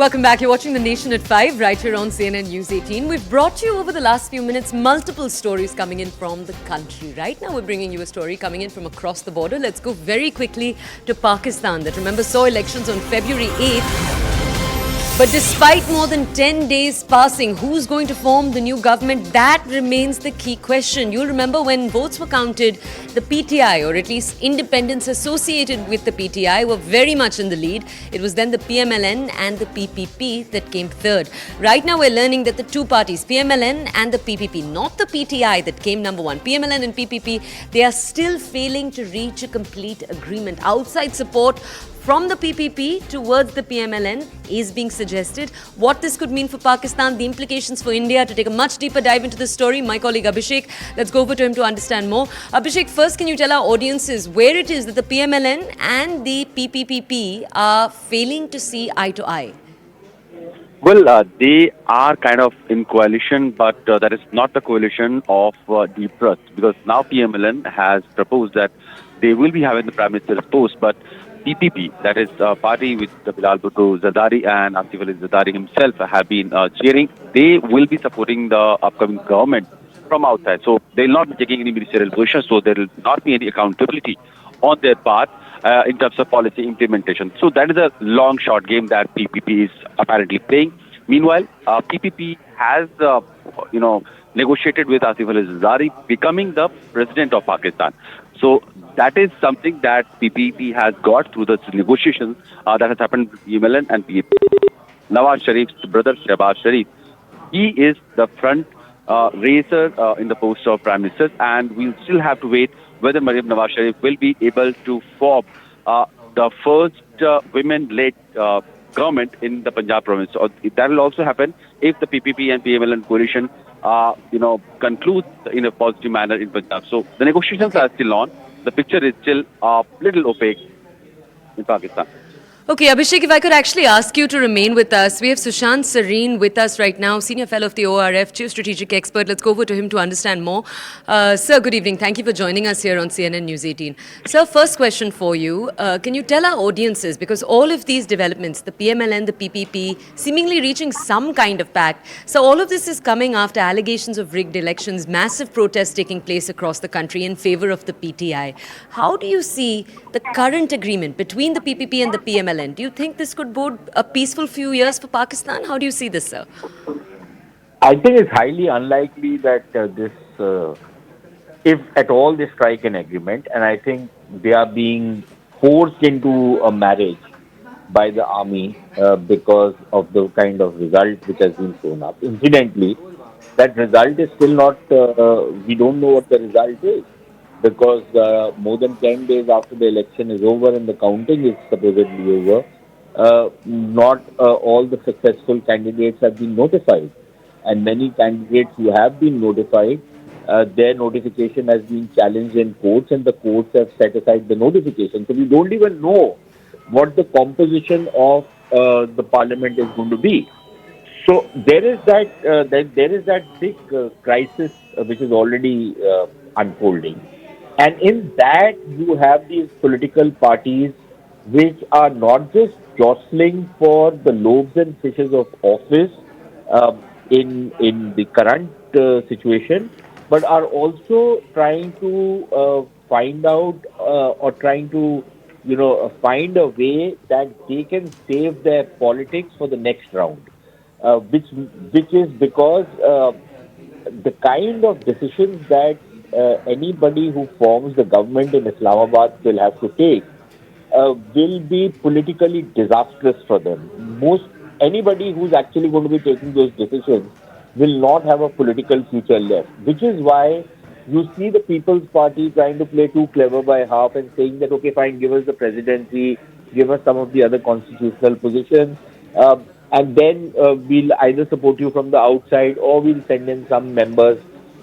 Welcome back. You're watching The Nation at 5 right here on CNN News 18. We've brought you over the last few minutes multiple stories coming in from the country. Right now we're bringing you a story coming in from across the border. Let's go very quickly to Pakistan that, remember, saw elections on February 8th. But despite more than 10 days passing, who's going to form the new government? That remains the key question. You'll remember when votes were counted, the PTI, or at least independents associated with the PTI, were very much in the lead. It was then the PMLN and the PPP that came third. Right now we're learning that the two parties, PMLN and the PPP, not the PTI that came number one, PMLN and PPP, they are still failing to reach a complete agreement. Outside support from the PPP towards the PMLN is being suggested. What this could mean for Pakistan, the implications for India. To take a much deeper dive into this story, my colleague Abhishek, let's go over to him to understand more. Abhishek, first can you tell our audiences where it is that the PMLN and the PPP are failing to see eye to eye? Well, they are kind of in coalition, but that is not the coalition of deep trust, because now PMLN has proposed that they will be having the Prime Minister's post, but PPP, that is a party which Bilal Bhutto Zardari and Asif Ali Zardari himself have been cheering, they will be supporting the upcoming government from outside. So they will not be taking any ministerial position, so there will not be any accountability on their part in terms of policy implementation. So that is a long shot game that PPP is apparently playing. Meanwhile, PPP has, negotiated with Asif Ali Zardari becoming the president of Pakistan. So that is something that PPP has got through the negotiations that has happened with PMLN and PPP. Nawaz Sharif's brother, Shehbaz Sharif, he is the front racer in the post of Prime Minister, and we'll still have to wait whether Maryam Nawaz Sharif will be able to form the first women-led government in the Punjab province. So that will also happen if the PPP and PMLN coalition concludes in a positive manner in Punjab. So the negotiations are still on. The picture is still a little opaque in Pakistan. Okay, Abhishek, if I could actually ask you to remain with us. We have Sushant Sareen with us right now, Senior Fellow of the ORF, Chief Strategic Expert. Let's go over to him to understand more. Sir, good evening. Thank you for joining us here on CNN News 18. Sir, first question for you. Can you tell our audiences, because all of these developments, the PMLN, the PPP, seemingly reaching some kind of pact. So all of this is coming after allegations of rigged elections, massive protests taking place across the country in favor of the PTI. How do you see the current agreement between the PPP and the PMLN? Do you think this could bode a peaceful few years for Pakistan? How do you see this, sir? I think it's highly unlikely that if at all they strike an agreement, and I think they are being forced into a marriage by the army because of the kind of result which has been shown up. Incidentally, that result is still not, we don't know what the result is, because more than 10 days after the election is over and the counting is supposedly over, not all the successful candidates have been notified. And many candidates who have been notified, their notification has been challenged in courts, and the courts have set aside the notification. So we don't even know what the composition of the parliament is going to be. So there is that big crisis which is already unfolding. And in that, you have these political parties which are not just jostling for the loaves and fishes of office in the current situation, but are also trying to find out or trying to find a way that they can save their politics for the next round, which is because the kind of decisions that anybody who forms the government in Islamabad will have to take will be politically disastrous for them. Anybody who's actually going to be taking those decisions will not have a political future left, which is why you see the People's Party trying to play too clever by half and saying that, okay, fine, give us the presidency, give us some of the other constitutional positions, and then we'll either support you from the outside or we'll send in some members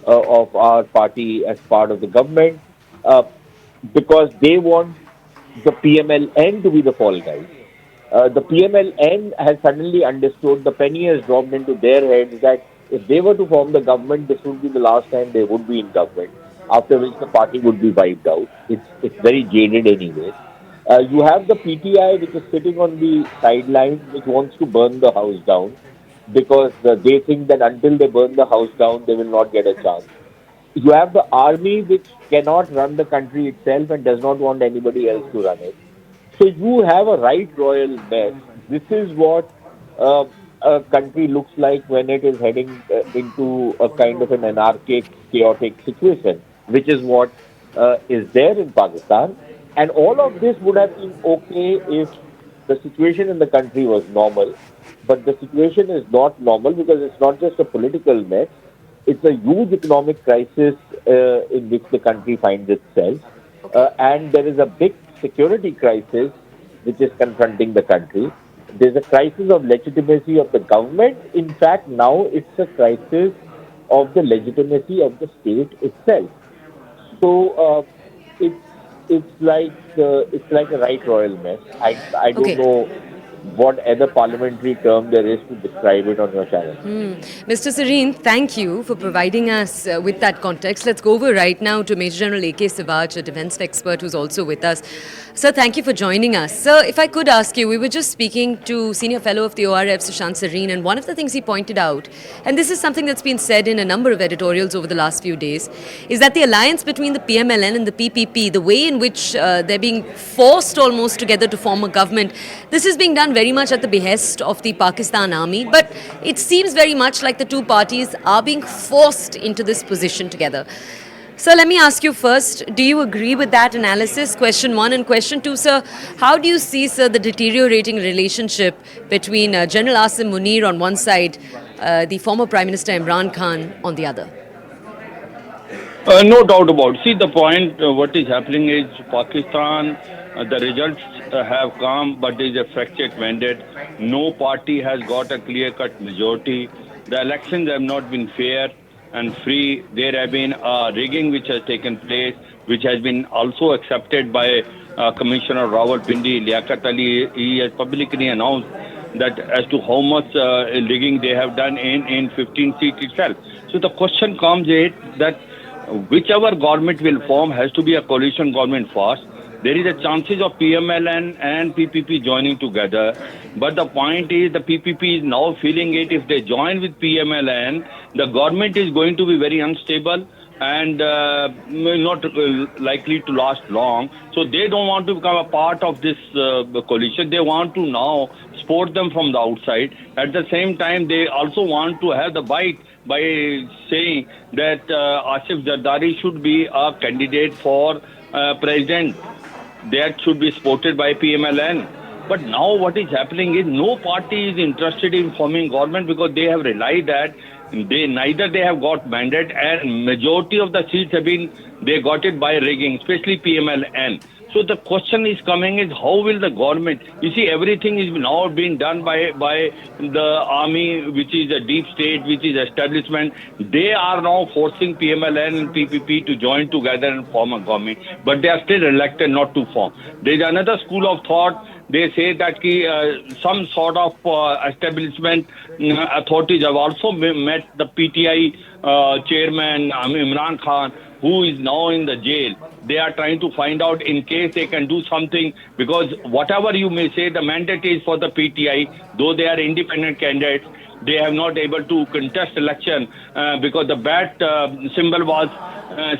of our party as part of the government, because they want the PMLN to be the fall guys. The PMLN has suddenly understood, the penny has dropped into their heads that if they were to form the government, this would be the last time they would be in government, after which the party would be wiped out. It's very jaded anyways. You have the PTI, which is sitting on the sidelines, which wants to burn the house down because they think that until they burn the house down, they will not get a chance. You have the army, which cannot run the country itself and does not want anybody else to run it. So you have a right royal mess. This is what uh, a country looks like when it is heading into a kind of an anarchic, chaotic situation, which is what is there in Pakistan. And all of this would have been okay if the situation in the country was normal. But the situation is not normal because it's not just a political mess, it's a huge economic crisis in which the country finds itself. Okay. And there is a big security crisis which is confronting the country. There's a crisis of legitimacy of the government. In fact, now it's a crisis of the legitimacy of the state itself. So it's it's like a right royal mess. I don't Okay. know what other parliamentary term there is to describe it on your channel. Mr. Serene, thank you for providing us with that context. Let's go over right now to Major General A.K. Sivaj, a defense expert who's also with us. Sir, thank you for joining us. Sir, if I could ask you, we were just speaking to Senior Fellow of the ORF, Sushant Serene, and one of the things he pointed out, and this is something that's been said in a number of editorials over the last few days, is that the alliance between the PMLN and the PPP, the way in which they're being forced almost together to form a government, this is being done very much at the behest of the Pakistan army, but it seems very much like the two parties are being forced into this position together. Sir, let me ask you first, do you agree with that analysis? Question one. And question two, sir, how do you see, sir, the deteriorating relationship between General Asim Munir on one side, the former Prime Minister Imran Khan on the other? No doubt about it. See, the point, what is happening is Pakistan, the results have come, but there is a fractured mandate. No party has got a clear-cut majority. The elections have not been fair and free. There have been rigging which has taken place, which has been also accepted by Commissioner Rawalpindi. Liaquat Ali, he has publicly announced that as to how much rigging they have done in 15 seats itself. So the question comes is that whichever government will form has to be a coalition government first. There is a chances of PMLN and PPP joining together. But the point is the PPP is now feeling it. If they join with PMLN, the government is going to be very unstable and not likely to last long. So they don't want to become a part of this coalition. They want to now support them from the outside. At the same time, they also want to have the bite by saying that Asif Zardari should be a candidate for president. That should be supported by PMLN. But now what is happening is no party is interested in forming government because they have realized that they have got mandate and majority of the seats have been, they got it by rigging, especially PMLN. So the question is coming is how will the government, you see everything is now being done by the army, which is a deep state, which is establishment. They are now forcing PMLN and PPP to join together and form a government, but they are still reluctant not to form. There is another school of thought. They say that some sort of establishment authorities have also met the PTI chairman Imran Khan, who is now in the jail. They are trying to find out in case they can do something, because whatever you may say, the mandate is for the PTI, though they are independent candidates. They have not able to contest election because the bat symbol was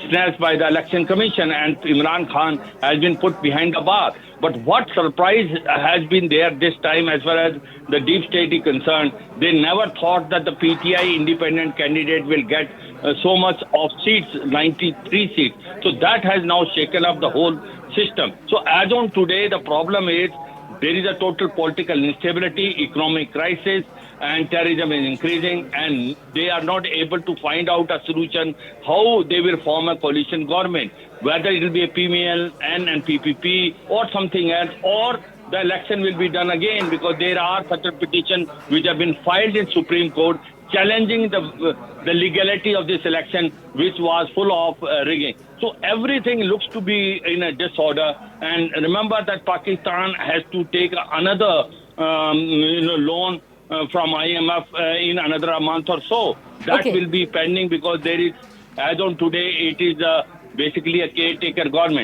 snatched by the election commission and Imran Khan has been put behind the bar. But what surprise has been there this time as far as the deep state is concerned, they never thought that the PTI independent candidate will get so much of seats, 93 seats. So that has now shaken up the whole system. So as on today, the problem is there is a total political instability, economic crisis, and terrorism is increasing, and they are not able to find out a solution how they will form a coalition government, whether it will be a PML and PPP or something else, or the election will be done again, because there are certain petitions which have been filed in Supreme Court challenging the legality of this election, which was full of rigging. So everything looks to be in a disorder. And remember that Pakistan has to take another loan from IMF in another month or so. That Okay. will be pending because there is, as on today, it is basically a caretaker government.